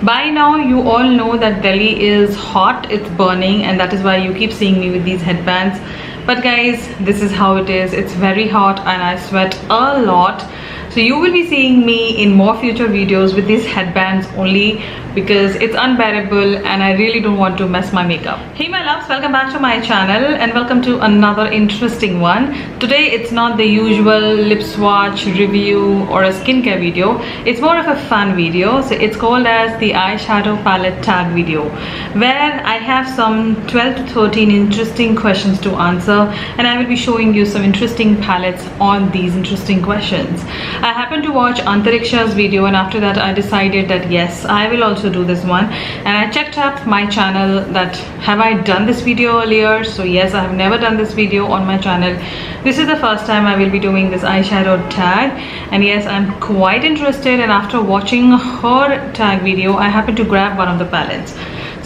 By now you all know that Delhi is hot, it's burning, and that is why you keep seeing me with these headbands. But guys, this is how it is. It's very hot and I sweat a lot. So you will be seeing me in more future videos with these headbands only because it's unbearable and I really don't want to mess my makeup. Hey my loves, welcome back to my channel and welcome to another interesting one. Today it's not the usual lip swatch review or a skincare video. It's more of a fun video. So it's called as the eyeshadow palette tag video, where I have some 12 to 13 interesting questions to answer and I will be showing you some interesting palettes on these interesting questions. I happened to watch Antariksha's video and after that I decided that yes, I will also do this one, and I checked up my channel that have I done this video earlier. So yes, I have never done this video on my channel. This is the first time I will be doing this eyeshadow tag, and yes, I'm quite interested, and after watching her tag video I happened to grab one of the palettes.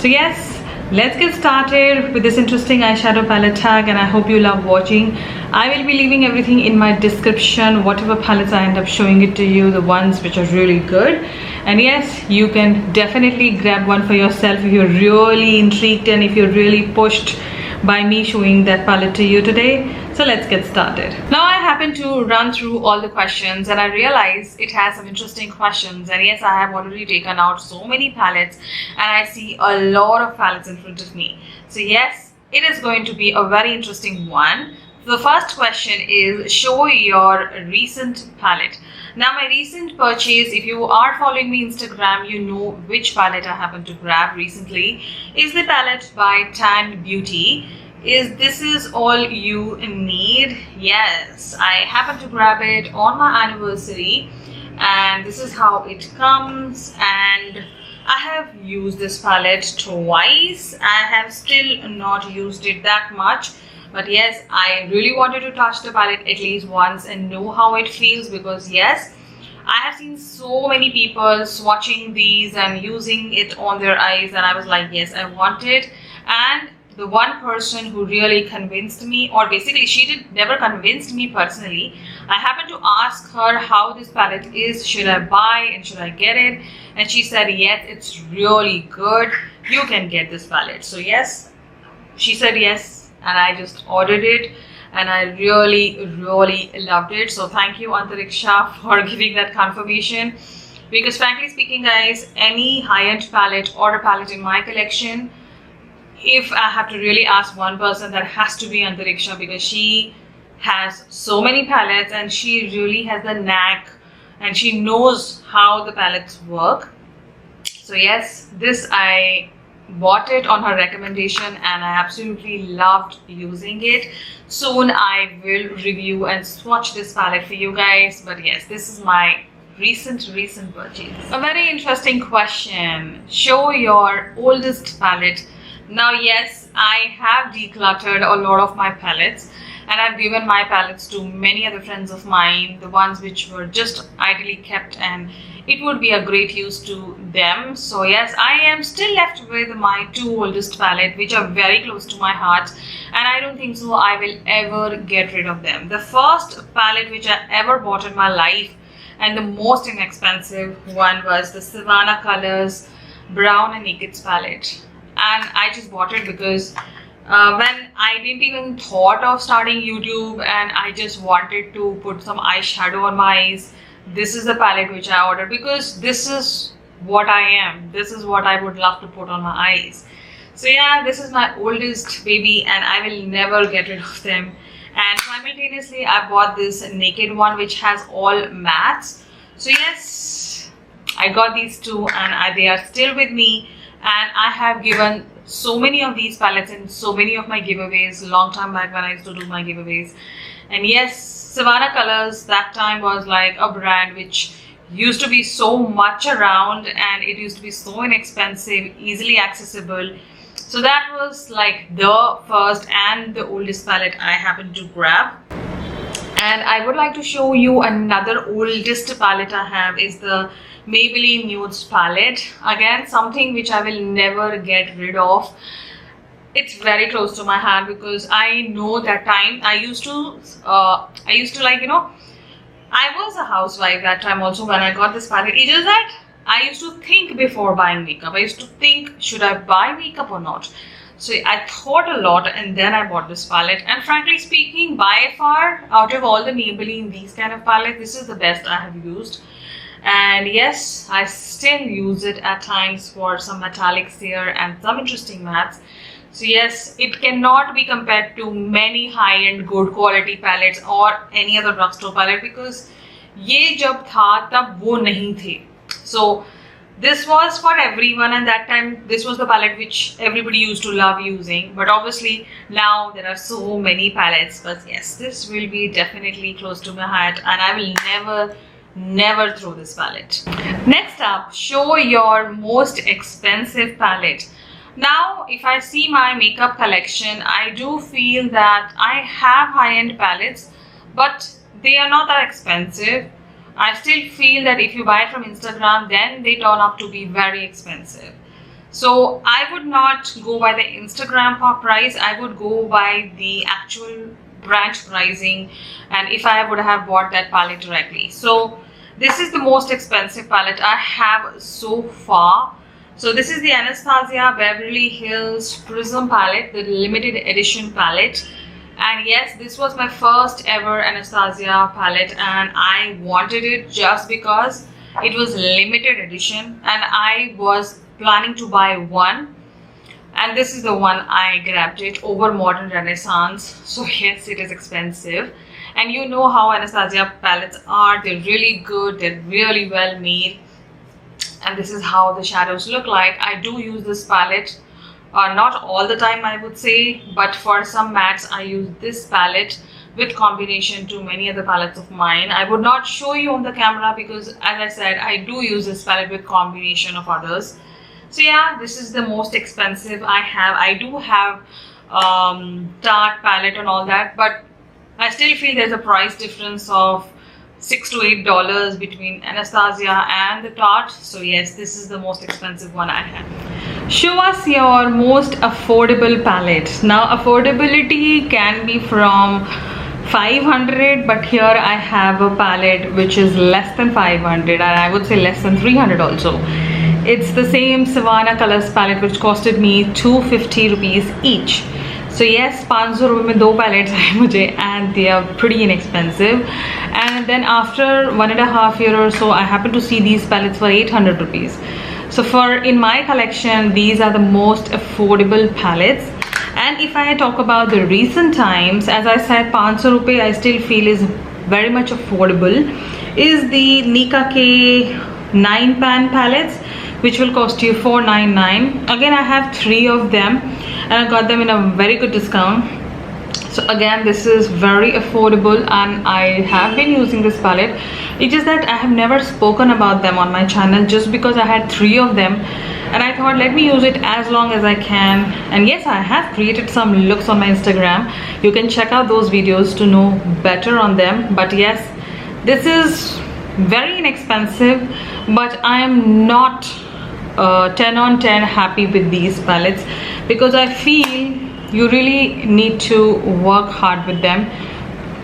So yes, let's get started with this interesting eyeshadow palette tag, and I hope you love watching. I will be leaving everything in my description, whatever palettes I end up showing it to you, the ones which are really good. And yes, you can definitely grab one for yourself if you're really intrigued and if you're really pushed by me showing that palette to you today. So let's get started. Now I happen to run through all the questions and I realize it has some interesting questions, and yes, I have already taken out so many palettes and I see a lot of palettes in front of me. So yes, it is going to be a very interesting one. The first question is, show your recent palette. Now my recent purchase, if you are following me Instagram, you know which palette I happened to grab recently, is the palette by Tan Beauty. This is all you need. Yes, I happened to grab it on my anniversary and this is how it comes, and I have used this palette twice. I have still not used it that much. But yes, I really wanted to touch the palette at least once and know how it feels, because yes, I have seen so many people swatching these and using it on their eyes, and I was like, yes, I want it. And the one person who really convinced me, or basically she never convinced me personally, I happened to ask her how this palette is, should I buy and should I get it, and she said yes, it's really good, you can get this palette. So yes, she said yes, and I just ordered it and I really loved it. So thank you Antariksha for giving that confirmation, because frankly speaking guys, any high-end palette or a palette in my collection, if I have to really ask one person, that has to be Antariksha, because she has so many palettes and she really has the knack and she knows how the palettes work. So yes, this I bought it on her recommendation and I absolutely loved using it. Soon I will review and swatch this palette for you guys, but yes, this is my recent purchase. A very interesting question, show your oldest palette. Now yes, I have decluttered a lot of my palettes and I've given my palettes to many other friends of mine, the ones which were just idly kept and it would be a great use to them. So yes, I am still left with my two oldest palettes, which are very close to my heart, and I don't think so I will ever get rid of them. The first palette which I ever bought in my life, and the most inexpensive one, was the Savannah Colors Brown and Nakeds palette, and I just bought it because when I didn't even thought of starting YouTube and I just wanted to put some eyeshadow on my eyes, this is the palette which I ordered, because this is what I am, this is what I would love to put on my eyes. So yeah, this is my oldest baby and I will never get rid of them. And simultaneously I bought this Naked one which has all mattes. So yes, I got these two and they are still with me, and I have given so many of these palettes in so many of my giveaways long time back when I used to do my giveaways. And yes, Savannah Colors that time was like a brand which used to be so much around and it used to be so inexpensive, easily accessible. So that was like the first and the oldest palette I happened to grab. And I would like to show you another oldest palette I have, is the Maybelline Nudes palette. Again, something which I will never get rid of. It's very close to my heart because I know that time I used to like, you know, I was a housewife that time also when I got this palette. It's just that I used to think before buying makeup. I used to think, should I buy makeup or not? So I thought a lot and then I bought this palette. And frankly speaking, by far, out of all the Maybelline, these kind of palettes, this is the best I have used. And yes, I still use it at times for some metallics here and some interesting mattes. So yes, it cannot be compared to many high-end good quality palettes or any other drugstore palette, because ये जब था तब वो नहीं थे. So this was for everyone, and that time this was the palette which everybody used to love using. But obviously now there are so many palettes. But yes, this will be definitely close to my heart, and I will never throw this palette. Next up, show your most expensive palette. Now, if I see my makeup collection, I do feel that I have high-end palettes, but they are not that expensive. I still feel that if you buy from Instagram, then they turn out to be very expensive. So I would not go by the Instagram price. I would go by the actual brand pricing, and if I would have bought that palette directly. So this is the most expensive palette I have so far. So this is the Anastasia Beverly Hills Prism palette, the limited edition palette. And yes, this was my first ever Anastasia palette, and I wanted it just because it was limited edition and I was planning to buy one. And this is the one I grabbed it over Modern Renaissance. So yes, it is expensive. And you know how Anastasia palettes are. They're really good. They're really well made. And this is how the shadows look like. I do use this palette. Not all the time, I would say. But for some mattes, I use this palette with combination to many other palettes of mine. I would not show you on the camera because, as I said, I do use this palette with combination of others. So yeah, this is the most expensive I have. I do have Tarte palette and all that, but I still feel there's a price difference of $6 to $8 between Anastasia and the Tarte. So yes, this is the most expensive one I have. Show us your most affordable palette. Now, affordability can be from 500, but here I have a palette which is less than 500, and I would say less than 300 also. It's the same Savannah Colors palette which costed me 250 rupees each. So yes, 500 रुपये में दो palettes आए मुझे, and they are pretty inexpensive. And then after 1.5 years or so, I happened to see these palettes for 800 rupees. So in my collection, these are the most affordable palettes. And if I talk about the recent times, as I said, 500 rupees I still feel is very much affordable, is the Nika K 9 pan palettes, which will cost you $499. Again, I have 3 of them and I got them in a very good discount. So again, this is very affordable and I have been using this palette. It's just that I have never spoken about them on my channel just because I had 3 of them, and I thought let me use it as long as I can. And yes, I have created some looks on my Instagram. You can check out those videos to know better on them. But yes, this is very inexpensive, but I am not 10 on 10 happy with these palettes because I feel you really need to work hard with them.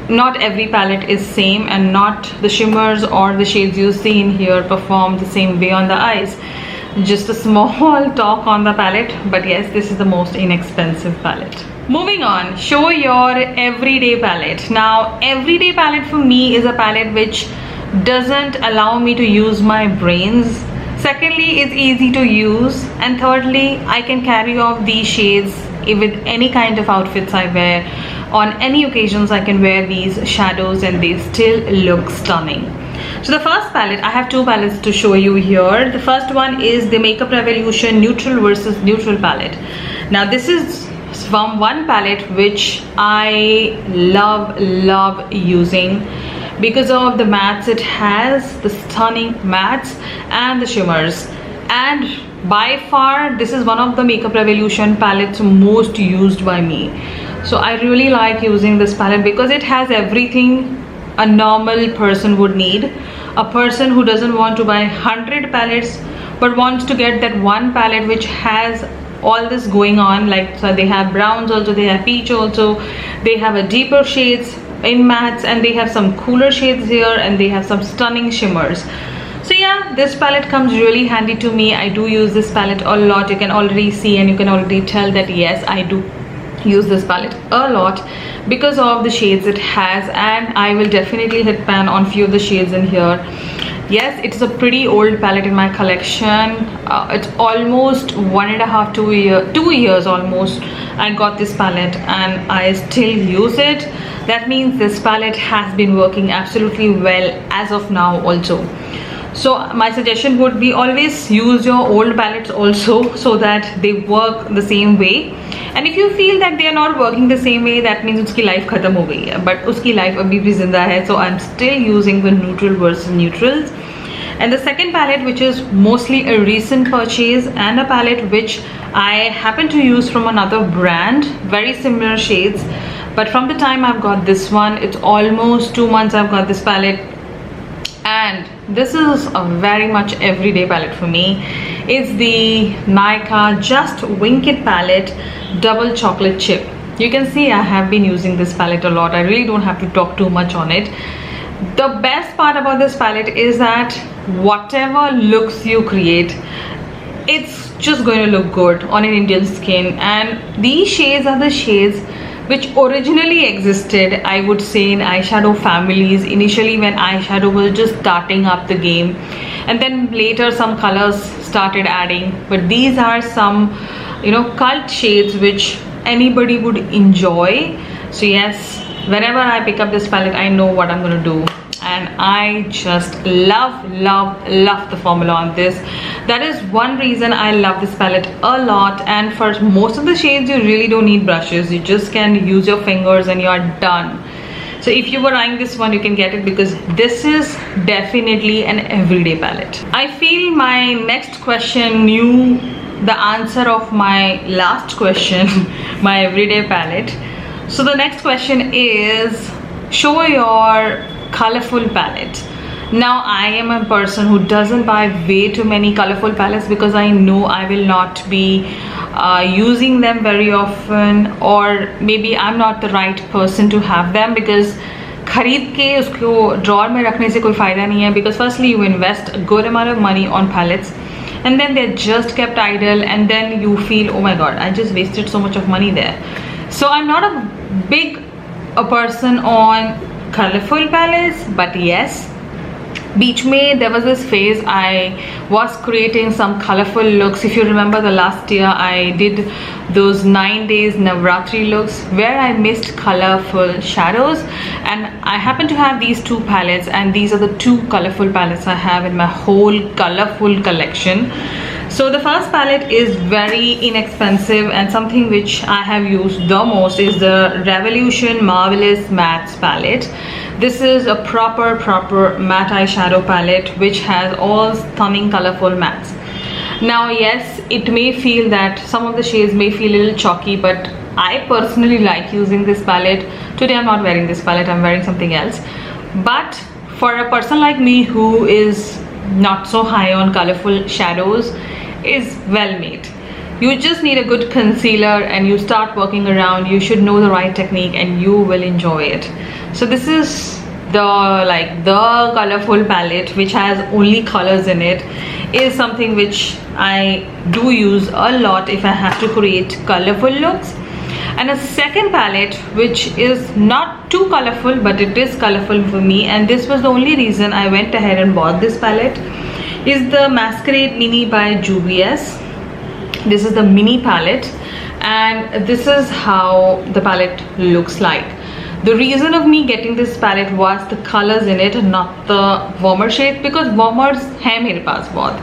Not every palette is same, and not the shimmers or the shades you see in here perform the same way on the eyes. Just a small talk on the palette, but yes, this is the most inexpensive palette. Moving on, show your everyday palette. Now, everyday palette for me is a palette which doesn't allow me to use my brains. Secondly, it's easy to use, and thirdly, I can carry off these shades with any kind of outfits I wear. On any occasions I can wear these shadows and they still look stunning. So the first palette, I have 2 palettes to show you here. The first one is the Makeup Revolution Neutral versus Neutral palette. Now this is from one palette which I love using because of the mattes it has, the stunning mattes and the shimmers. And by far this is one of the Makeup Revolution palettes most used by me. So I really like using this palette because it has everything a normal person would need. A person who doesn't want to buy 100 palettes but wants to get that one palette which has all this going on. Like, so they have browns also, they have peach also, they have a deeper shades in mattes, and they have some cooler shades here, and they have some stunning shimmers. So yeah, this palette comes really handy to me. I do use this palette a lot. You can already see and you can already tell that yes, I do use this palette a lot because of the shades it has, and I will definitely hit pan on few of the shades in here. Yes, it's a pretty old palette in my collection. It's almost 1.5 2 years almost I got this palette and I still use it. That means this palette has been working absolutely well as of now also. So my suggestion would be always use your old palettes also, so that they work the same way. And if you feel that they are not working the same way, that means uski life khatam ho gayi hai, but uski life abhi bhi zinda hai. So I'm still using the neutral versus neutrals. And the second palette, which is mostly a recent purchase and a palette which I happen to use from another brand, very similar shades, but from the time I've got this one, it's almost 2 months I've got this palette, and this is a very much everyday palette for me. It's the Nykaa Just Wink It palette Double Chocolate Chip. You can see I have been using this palette a lot. I really don't have to talk too much on it. The best part about this palette is that whatever looks you create, it's just going to look good on an Indian skin. And these shades are the shades which originally existed, I would say, in eyeshadow families initially when eyeshadow was just starting up the game, and then later some colors started adding. But these are some, you know, cult shades which anybody would enjoy. So yes, whenever I pick up this palette, I know what I'm gonna do, and I just love the formula on this. That is one reason I love this palette a lot. And for most of the shades you really don't need brushes, you just can use your fingers and you are done. So if you were eyeing this one, you can get it because this is definitely an everyday palette. I feel my next question knew the answer of my last question, my everyday palette. So the next question is, show your colorful palette. Now I am a person who doesn't buy way too many colorful palettes because I know I will not be using them very often, or maybe I'm not the right person to have them, because खरीद के उसको drawer में रखने से कोई फ़ायदा नहीं है. Because firstly you invest a good amount of money on palettes and then they're just kept idle, and then you feel, oh my god, I just wasted so much of money there. So I'm not a big person on colorful palettes, but yes, beach mein there was this phase I was creating some colorful looks. If you remember the last year I did those 9 days Navratri looks where I mixed colorful shadows, and I happen to have these two palettes, and these are the two colorful palettes I have in my whole colorful collection. So the first palette is very inexpensive, and something which I have used the most is the Revolution Marvelous Mattes palette. This is a proper matte eyeshadow palette which has all stunning colorful mattes. Now yes, it may feel that some of the shades may feel a little chalky, but I personally like using this palette. Today I'm not wearing this palette, I'm wearing something else. But for a person like me who is not so high on colorful shadows, is well made. You just need a good concealer and you start working around. You should know the right technique and you will enjoy it. So this is the colorful palette which has only colors in it, is something which I do use a lot if I have to create colorful looks. And a second palette which is not too colorful, but it is colorful for me, and this was the only reason I went ahead and bought this palette, is the Masquerade Mini by Juvia's. This is the mini palette, and this is how the palette looks like. The reason of me getting this palette was the colors in it, not the warmer shades, because warmers hai mere paas bahut.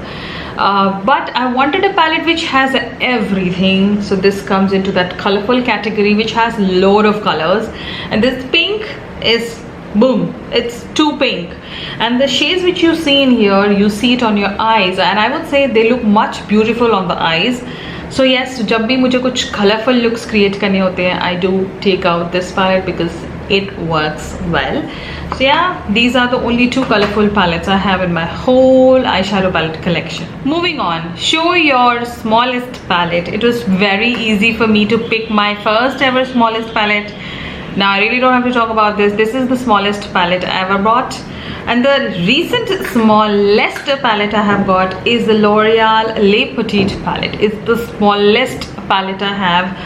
But I wanted a palette which has everything, so this comes into that colorful category which has load of colors. And this pink is boom, it's too pink, and the shades which you see in here, you see it on your eyes, and I would say they look much beautiful on the eyes. So yes, जब भी मुझे कुछ colorful looks create करने होते हैं, I do take out this palette because it works well. So yeah, these are the only two colorful palettes I have in my whole eyeshadow palette collection. Moving on, show your smallest palette. It was very easy for me to pick my first ever smallest palette. Now I really don't have to talk about this. This is the smallest palette I ever bought, and the recent smallest palette I have got is the L'Oreal Le Petite palette. It's the smallest palette I have,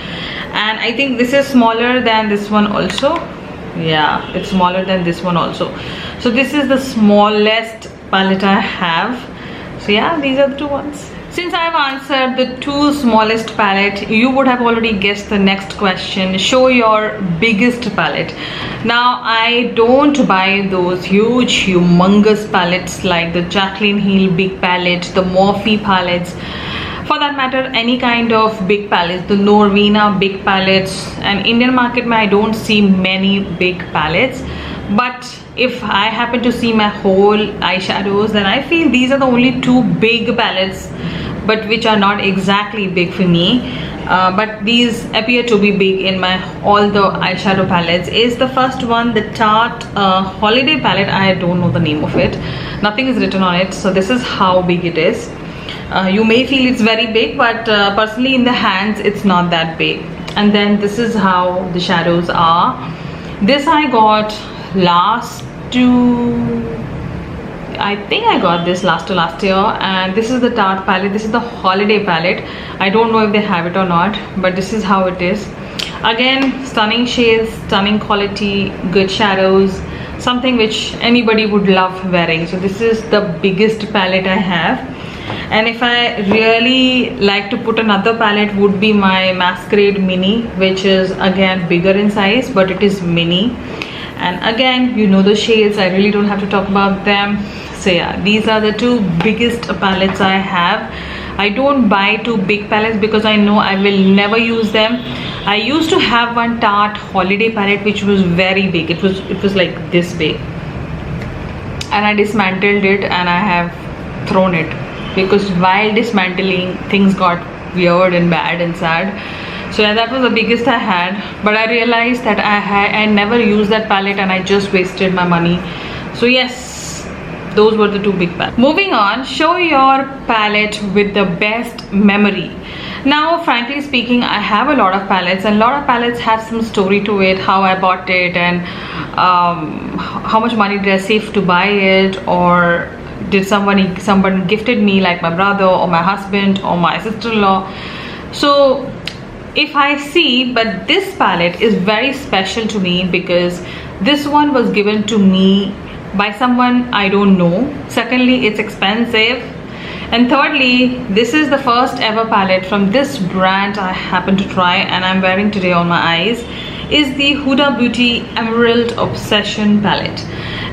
and I think this is smaller than this one also. Yeah, it's smaller than this one also. So this is the smallest palette I have. So yeah, these are the two ones. Since I have answered the two smallest palette, you would have already guessed the next question. Show your biggest palette. Now I don't buy those huge, humongous palettes like the Jaclyn Hill big palette, the Morphe palettes. For that matter, any kind of big palettes, the Norvina big palettes. And Indian market, I don't see many big palettes. But if I happen to see my whole eyeshadows, then I feel these are the only two big palettes, but which are not exactly big for me. But these appear to be big in my all the eyeshadow palettes. Is the first one the Tarte Holiday palette. I don't know the name of it. Nothing is written on it. So this is how big it is. You may feel it's very big, but personally in the hands it's not that big. And then this is how the shadows are. This I got I think I got this last year, and this is the Tarte palette. This is the Holiday palette. I don't know if they have it or not, but this is how it is. Again, stunning shades, stunning quality, good shadows, something which anybody would love wearing. So this is the biggest palette I have. And if I really like to put another palette, would be my Masquerade Mini, which is again bigger in size, but it is mini. And again, you know the shades, I really don't have to talk about them. So yeah, these are the two biggest palettes I have. I don't buy two big palettes because I know I will never use them. I used to have one Tarte Holiday palette which was very big. It was like this big, and I dismantled it and I have thrown it, because while dismantling, things got weird and bad and sad. So yeah, that was the biggest I had, but I realized that I never used that palette and I just wasted my money. So yes, those were the two big palettes. Moving on, show your palette with the best memory. Now frankly speaking, I have a lot of palettes, and a lot of palettes have some story to it, how I bought it, and how much money did I save to buy it, or did someone gifted me, like my brother or my husband or my sister-in-law. So if I see, but this palette is very special to me because this one was given to me by someone I don't know. Secondly, it's expensive, and thirdly, this is the first ever palette from this brand I happen to try and I'm wearing today on my eyes. Is the Huda Beauty Emerald Obsession palette.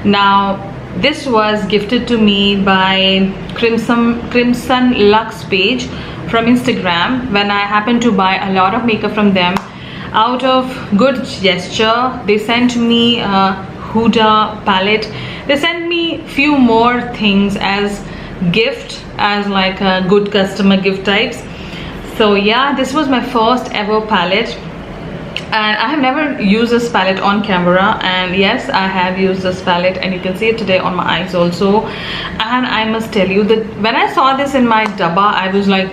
Now this was gifted to me by Crimson Lux page from Instagram. When I happened to buy a lot of makeup from them, out of good gesture, they sent me a Huda palette. They sent me few more things as gift, as like a good customer gift types. So yeah, this was my first ever palette, and I have never used this palette on camera, and yes, I have used this palette and you can see it today on my eyes also. And I must tell you that when I saw this in my dabba, I was like,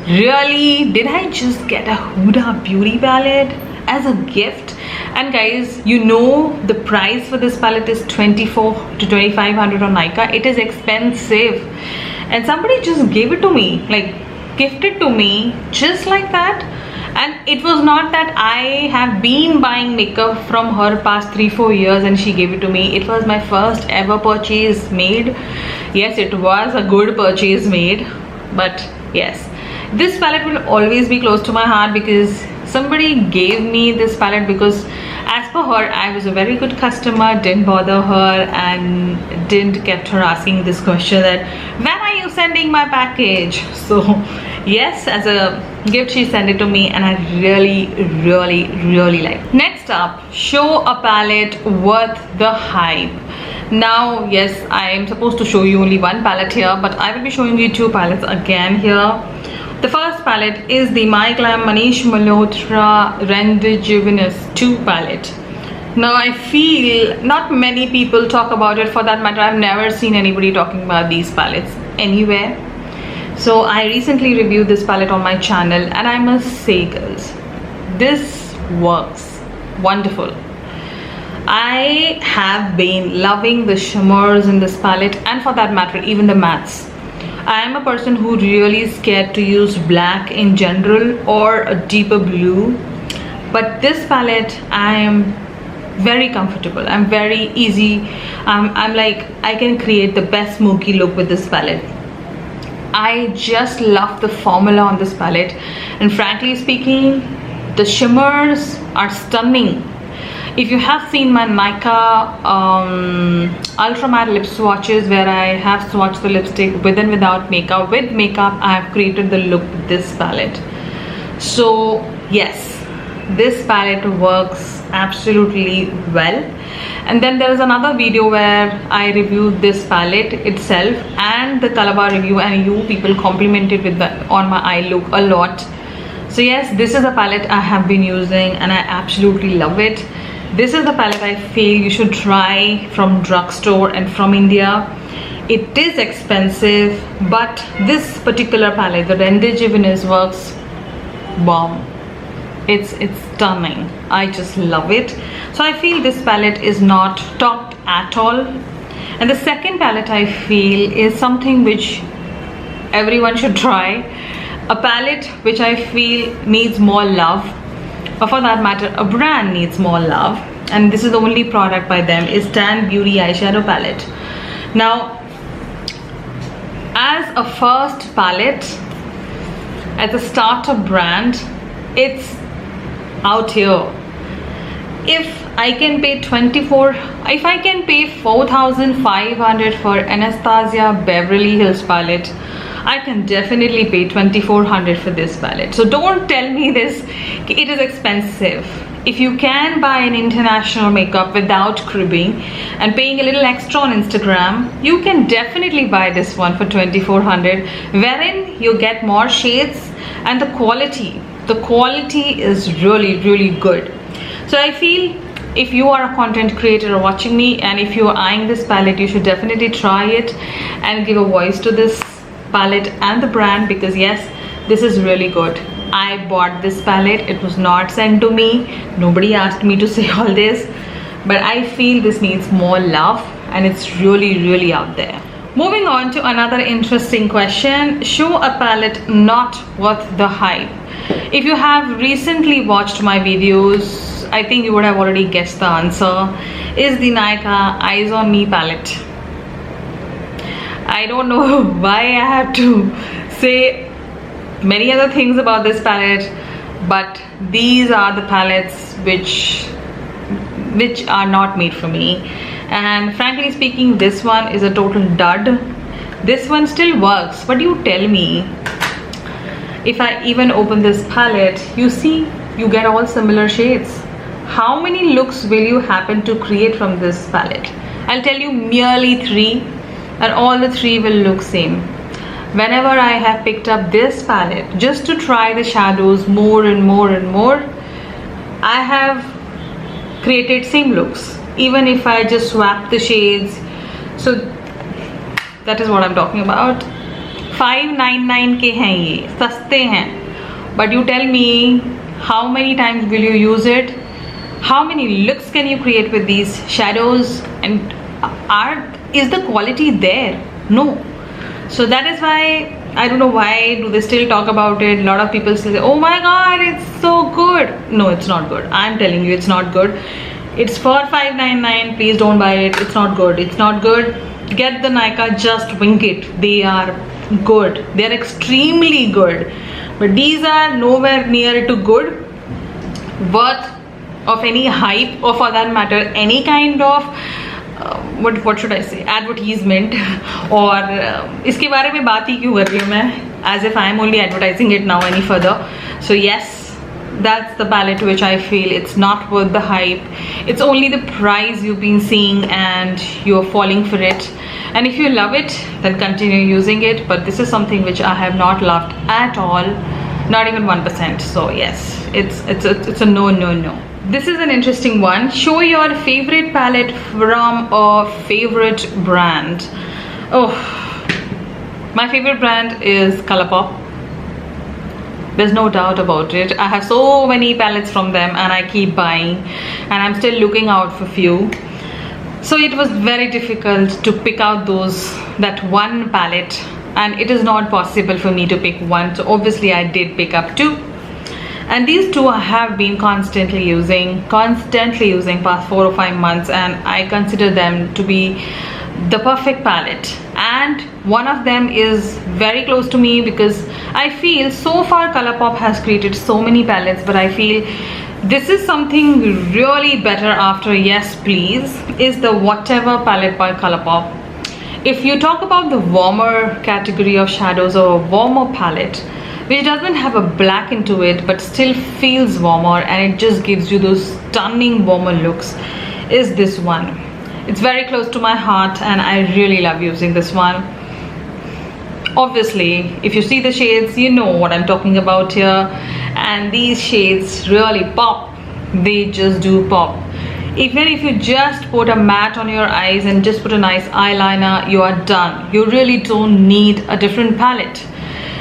really, did I just get a Huda Beauty palette as a gift? And guys, you know the price for this palette is 24 to 2500 on Nykaa. It is expensive, and somebody just gave it to me, like gifted to me just like that. And it was not that I have been buying makeup from her past 3-4 years and she gave it to me. It was my first ever purchase made. Yes, it was a good purchase made, but yes, this palette will always be close to my heart because somebody gave me this palette, because as per her, I was a very good customer, didn't bother her and didn't kept her asking this question that when are you sending my package. So yes, as a gift she sent it to me, and I really like. Next up, show a palette worth the hype. Now yes, I am supposed to show you only one palette here, but I will be showing you two palettes again here. The first palette is the My Glam Manish Malhotra Rejuvenesce 2 palette. Now I feel not many people talk about it. For that matter, I've never seen anybody talking about these palettes anywhere. So I recently reviewed this palette on my channel, and I must say girls, this works wonderful. I have been loving the shimmers in this palette, and for that matter even the mattes. I am a person who really is scared to use black in general or a deeper blue, but this palette I am very comfortable. I'm very easy. I'm like, I can create the best smoky look with this palette. I just love the formula on this palette, and frankly speaking, the shimmers are stunning. If you have seen my Nykaa ultra matte lip swatches, where I have swatched the lipstick with and without makeup, with makeup I have created the look with this palette. So yes, this palette works absolutely well. And then there is another video where I reviewed this palette itself and the Calabar review, and you people complimented with the on my eye look a lot. So yes, this is a palette I have been using and I absolutely love it. This is the palette I feel you should try from drugstore and from India. It is expensive, but this particular palette, the Rendezvous Venus, works bomb. It's stunning. I just love it. So I feel this palette is not topped at all. And the second palette I feel is something which everyone should try. A palette which I feel needs more love, or for that matter a brand needs more love, and this is the only product by them, is Tan Beauty eyeshadow palette. Now, as a first palette, as a startup brand, it's out here. If I can pay 4,500 for Anastasia Beverly Hills palette, I can definitely pay 2,400 for this palette. So don't tell me this, it is expensive. If you can buy an international makeup without cribbing and paying a little extra on Instagram, you can definitely buy this one for 2,400, wherein you get more shades and the quality is really good. So I feel if you are a content creator watching me, and if you are eyeing this palette, you should definitely try it and give a voice to this palette and the brand, because yes, this is really good. I bought this palette, it was not sent to me, nobody asked me to say all this, but I feel this needs more love and it's really out there. Moving on to another interesting question. Show a palette not worth the hype. If you have recently watched my videos, I think you would have already guessed the answer. Is the Nykaa Eyes on Me palette. I don't know why I have to say many other things about this palette, but these are the palettes which are not made for me. And frankly speaking, this one is a total dud. This one still works, but you tell me, if I even open this palette, you see, you get all similar shades. How many looks will you happen to create from this palette? I'll tell you merely 3, and all the 3 will look same. Whenever I have picked up this palette just to try the shadows more and more, I have created same looks, even if I just swap the shades. So that is what I'm talking about. 599 के हैं ये, सस्ते हैं, but you tell me, how many times will you use it? How many looks can you create with these shadows? And is the quality there? No. So that is why I don't know why do they still talk about it. A lot of people say, oh my god, it's so good. No, it's not good. I'm telling you, it's not good. It's for 599. Please don't buy it. It's not good. It's not good. Get the Nykaa Just Wink It. They are good. They are extremely good. But these are nowhere near to good, worth of any hype, or for that matter any kind of what should I say, advertisement, or इसके बारे में बात ही क्यों कर रही हूँ मैं, as if I am only advertising it now any further. So yes, that's the palette which I feel it's not worth the hype. It's only the price you've been seeing and you're falling for it, and if you love it, then continue using it. But this is something which I have not loved at all, not even 1%. So yes, it's a no. This is an interesting one. Show your favorite palette from a favorite brand. Oh, my favorite brand is Colourpop. There's no doubt about it. I have so many palettes from them and I keep buying, and I'm still looking out for few. So it was very difficult to pick out that one palette, and it is not possible for me to pick one. So obviously I did pick up two. And these two I have been constantly using past 4 or 5 months, and I consider them to be the perfect palette. And one of them is very close to me because I feel so far Colourpop has created so many palettes, but I feel this is something really better after Yes Please, is the Whatever palette by Colourpop. If you talk about the warmer category of shadows or a warmer palette which doesn't have a black into it but still feels warmer and it just gives you those stunning warmer looks, is this one. It's very close to my heart and I really love using this one. Obviously, if you see the shades, you know what I'm talking about here, and these shades really pop. They just do pop. Even if you just put a matte on your eyes and just put a nice eyeliner, you are done. You really don't need a different palette.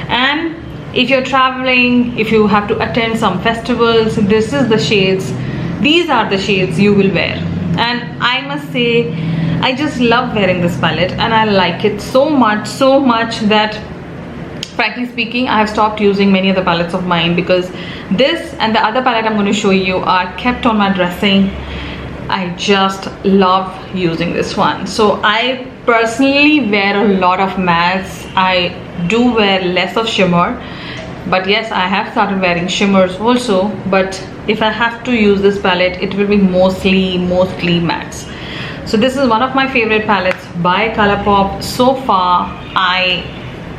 And if you're traveling, if you have to attend some festivals, this is the shades, these are the shades you will wear. And I must say, I just love wearing this palette and I like it so much that frankly speaking, I have stopped using many of the palettes of mine because this and the other palette I'm going to show you are kept on my dressing. I just love using this one. So I personally wear a lot of mattes. I do wear less of shimmer, but yes, I have started wearing shimmers also. But if I have to use this palette, it will be mostly mattes. So this is one of my favorite palettes by Colourpop so far.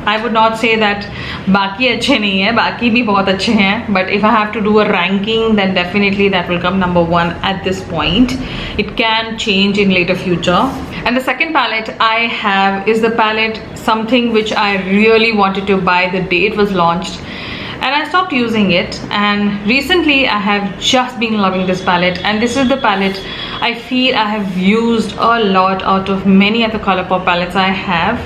I would not say that बाकी अच्छे नहीं है, बाकी भी बहुत अच्छे हैं, but if I have to do a ranking, then definitely that will come number 1 at this point. It can change in later future. And the second palette I have is the palette, something which I really wanted to buy the day it was launched, and I stopped using it, and recently I have just been loving this palette. And this is the palette I feel I have used a lot out of many of the Colourpop palettes I have.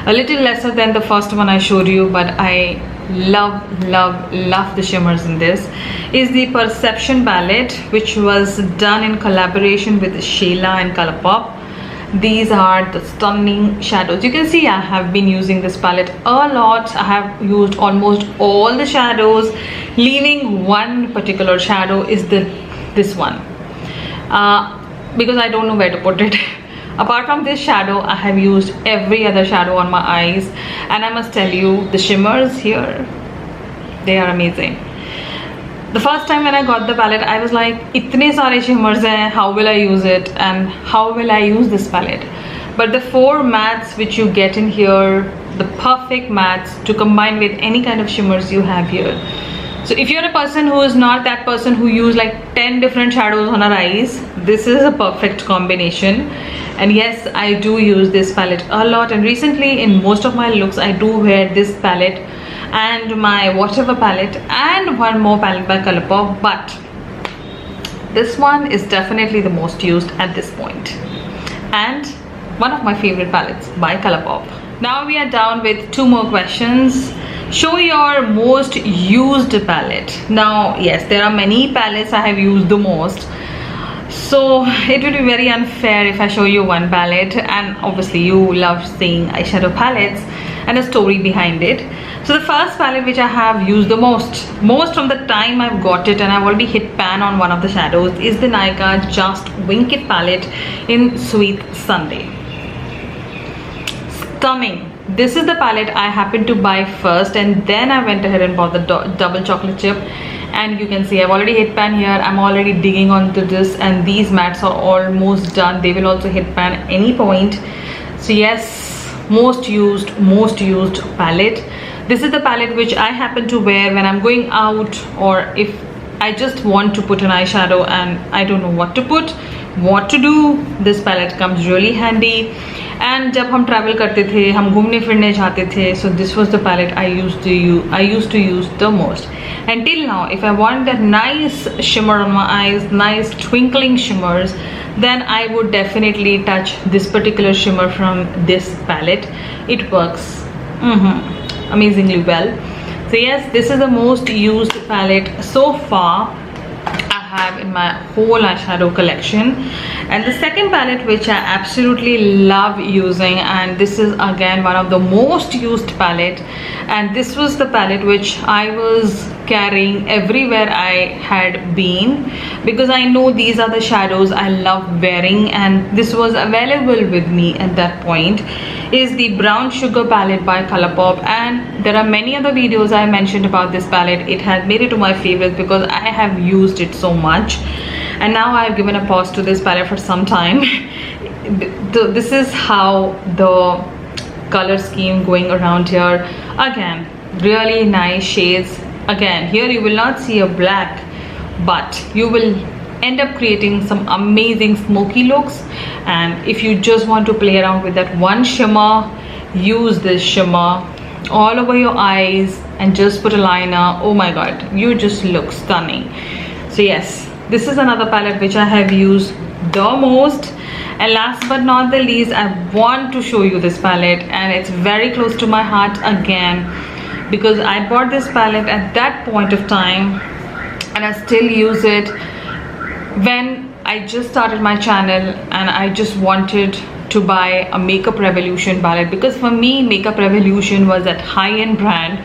A little lesser than the first one I showed you, but I love the shimmers in this. Is the Perception palette, which was done in collaboration with Sheila and Colourpop. These are the stunning shadows. You can see I have been using this palette a lot. I have used almost all the shadows, leaving one particular shadow is this one, because I don't know where to put it. Apart from this shadow, I have used every other shadow on my eyes, and I must tell you, the shimmers here, they are amazing. The first time when I got the palette, I was like, itne sare shimmers hain, how will I use it and how will I use this palette? But the 4 mattes which you get in here, the perfect mattes to combine with any kind of shimmers you have here. So if you're a person who is not that person who use like 10 different shadows on her eyes, this is a perfect combination. And yes, I do use this palette a lot, and recently in most of my looks I do wear this palette and my Whatever palette and one more palette by Colourpop, but this one is definitely the most used at this point and one of my favorite palettes by Colourpop. Now we are down with 2 more questions. Show your most used palette. Now yes, there are many palettes I have used the most, so it would be very unfair if I show you one palette, and obviously you love seeing eyeshadow palettes and a story behind it. So the first palette which I have used the most from the time I've got it, and I've already hit pan on one of the shadows, is the Nykaa Just Wink It palette in Sweet Sunday. Stunning. This is the palette I happened to buy first, and then I went ahead and bought the double chocolate chip. And you can see I've already hit pan here. I'm already digging onto this, and these mattes are almost done. They will also hit pan at any point. So yes, most used palette. This is the palette which I happen to wear when I'm going out, or if I just want to put an eyeshadow and I don't know what to put, what to do. This palette comes really handy. And जब हम travel करते थे, हम घूमने फिरने जाते थे, so this was the palette I used to use the most. Until now, if I want that nice shimmer on my eyes, nice twinkling shimmers, then I would definitely touch this particular shimmer from this palette. It works amazingly well. So yes, this is the most used palette so far I have in my whole eyeshadow collection. And the second palette which I absolutely love using, and this is again one of the most used palette, and this was the palette which I was carrying everywhere I had been, because I know these are the shadows I love wearing and this was available with me at that point, is the Brown Sugar palette by Colourpop. And there are many other videos I mentioned about this palette. It has made it to my favorites because I have used it so much, and now I've given a pause to this palette for some time. This is how the color scheme going around here, again really nice shades. Again, here you will not see a black, but you will end up creating some amazing smoky looks. And if you just want to play around with that one shimmer, use this shimmer all over your eyes and just put a liner. Oh my god, you just look stunning. So yes, this is another palette which I have used the most. And last but not the least, I want to show you this palette, and it's very close to my heart again, because I bought this palette at that point of time and I still use it when I just started my channel and I just wanted to buy a Makeup Revolution palette, because for me Makeup Revolution was that high-end brand,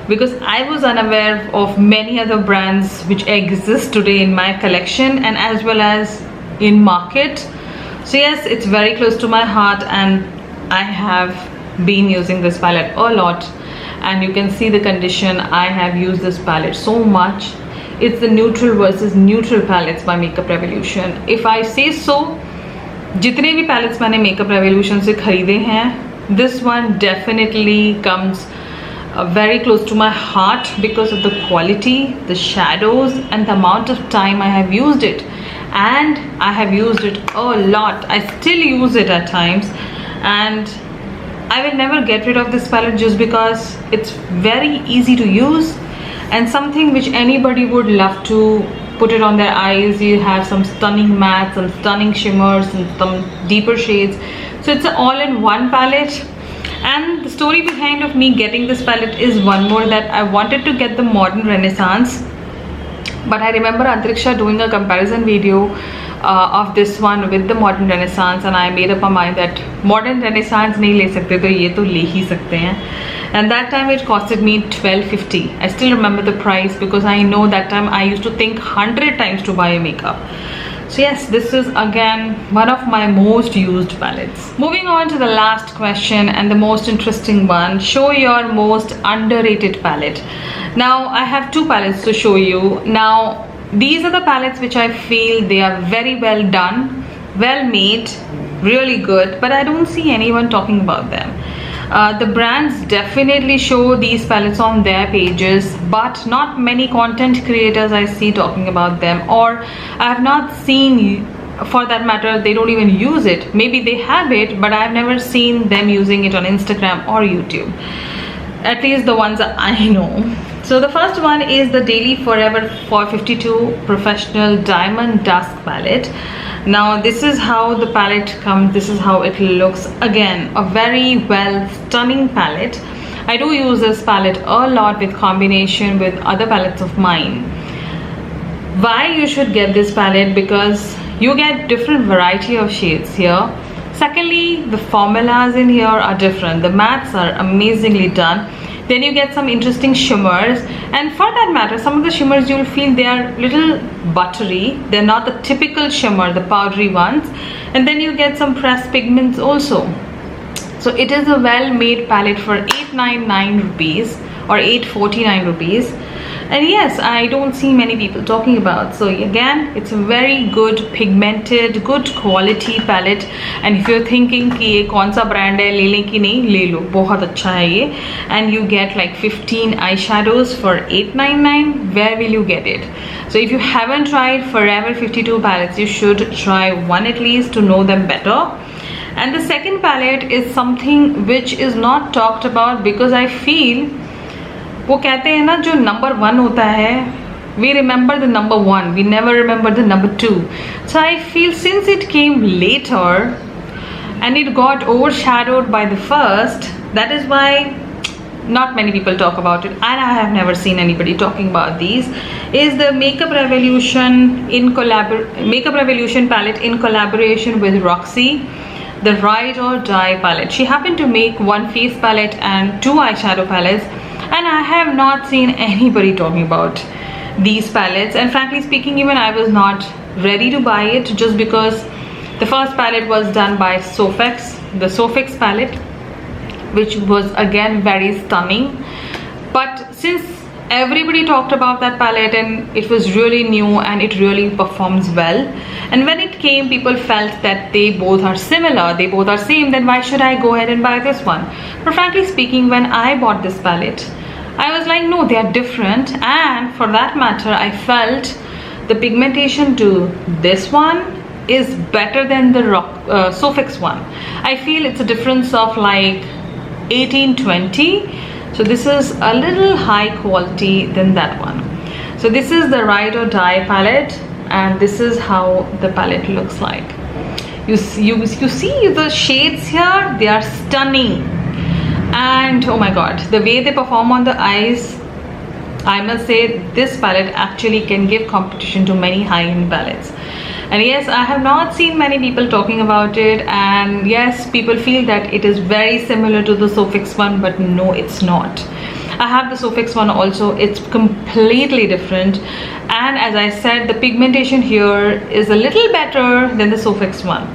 because I was unaware of many other brands which exist today in my collection and as well as in market. So yes, it's very close to my heart and I have been using this palette a lot, and you can see the condition. I have used this palette so much. It's the neutral versus neutral palettes by Makeup Revolution. If I say so, जितने भी palettes मैंने Makeup Revolution से खरीदे हैं, this one definitely comes very close to my heart because of the quality, the shadows, and the amount of time I have used it. And I have used it a lot. I still use it at times, and I will never get rid of this palette just because it's very easy to use and something which anybody would love to put it on their eyes. You have some stunning mattes, some stunning shimmers, and some deeper shades. So it's an all-in-one palette. And the story behind of me getting this palette is one more, that I wanted to get the Modern Renaissance, but I remember Antariksha doing a comparison video of this one with the Modern Renaissance, and I made up my mind that Modern Renaissance नहीं ले सकते तो ये तो ले ही सकते हैं. And that time it costed me $12.50. I still remember the price because I know that time I used to think 100 times to buy a makeup. So yes, this is again one of my most used palettes. Moving on to the last question and the most interesting one. Show your most underrated palette. Now I have two palettes to show you. Now these are the palettes which I feel they are very well done, well made, really good, but I don't see anyone talking about them. The brands definitely show these palettes on their pages, but not many content creators I see talking about them, or I have not seen, for that matter, they don't even use it. Maybe they have it, but I've never seen them using it on Instagram or YouTube, at least the ones that I know. So the first one is the Daily Forever 452 Professional Diamond Dusk palette. Now this is how the palette comes, this is how it looks. Again, a very well stunning palette. I do use this palette a lot with combination with other palettes of mine. Why you should get this palette? Because you get different variety of shades here. Secondly, the formulas in here are different. The mattes are amazingly done. Then you get some interesting shimmers, and for that matter, some of the shimmers you'll feel they are little buttery. They're not the typical shimmer, the powdery ones. And then you get some pressed pigments also. So it is a well-made palette for 899 rupees or 849 rupees. And yes, I don't see many people talking about. So again, it's a very good pigmented, good quality palette. And if you're thinking कि ये कौन सा brand है, ले लें कि नहीं, ले लो, बहुत अच्छा है ये. And you get like 15 eyeshadows for 899. Where will you get it? So if you haven't tried Forever 52 palettes, you should try one at least to know them better. And the second palette is something which is not talked about, because I feel वो कहते हैं ना, जो number 1 होता है, we remember the number 1, we never remember the number 2. So I feel since it came later and it got overshadowed by the first, that is why not many people talk about it, and I have never seen anybody talking about these, is the Makeup Revolution palette in collaboration with Roxy, the Ride or Die palette. She happened to make one face palette and two eyeshadow palettes, and I have not seen anybody talking about these palettes. And frankly speaking, even I was not ready to buy it, just because the first palette was done by Sofx, the Sofx palette, which was again very stunning. But since everybody talked about that palette and it was really new and it really performs well, and when it came, people felt that they both are similar, they both are same, then why should I go ahead and buy this one? But frankly speaking, when I bought this palette, I was like, no, they are different. And for that matter, I felt the pigmentation to this one is better than the Sofx one. I feel it's a difference of like 18-20. So this is a little high quality than that one. So this is the Ride or Die palette, and this is how the palette looks like. You see the shades here, they are stunning. And oh my god, the way they perform on the eyes, I must say this palette actually can give competition to many high-end palettes. And yes, I have not seen many people talking about it, and yes, people feel that it is very similar to the Sofx one, but no, it's not. I have the Sofx one also, it's completely different, and as I said, the pigmentation here is a little better than the Sofx one.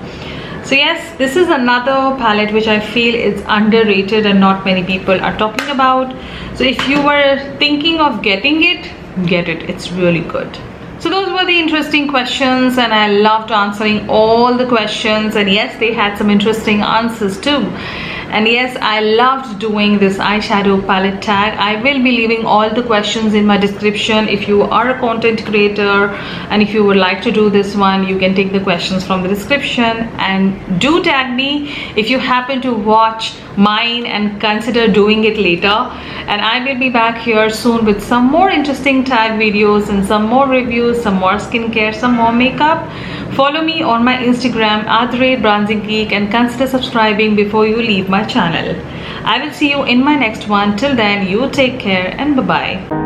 So yes, this is another palette which I feel is underrated and not many people are talking about. So if you were thinking of getting it, get it, it's really good. So those were the interesting questions, and I loved answering all the questions, and yes, they had some interesting answers too. And yes, I loved doing this eyeshadow palette tag. I will be leaving all the questions in my description. If you are a content creator and if you would like to do this one, you can take the questions from the description, and do tag me if you happen to watch mine and consider doing it later. And I will be back here soon with some more interesting tag videos and some more reviews, some more skincare, some more makeup. Follow me on my Instagram @BronzingGeek, and consider subscribing before you leave my channel. I will see you in my next one. Till then, you take care and bye bye.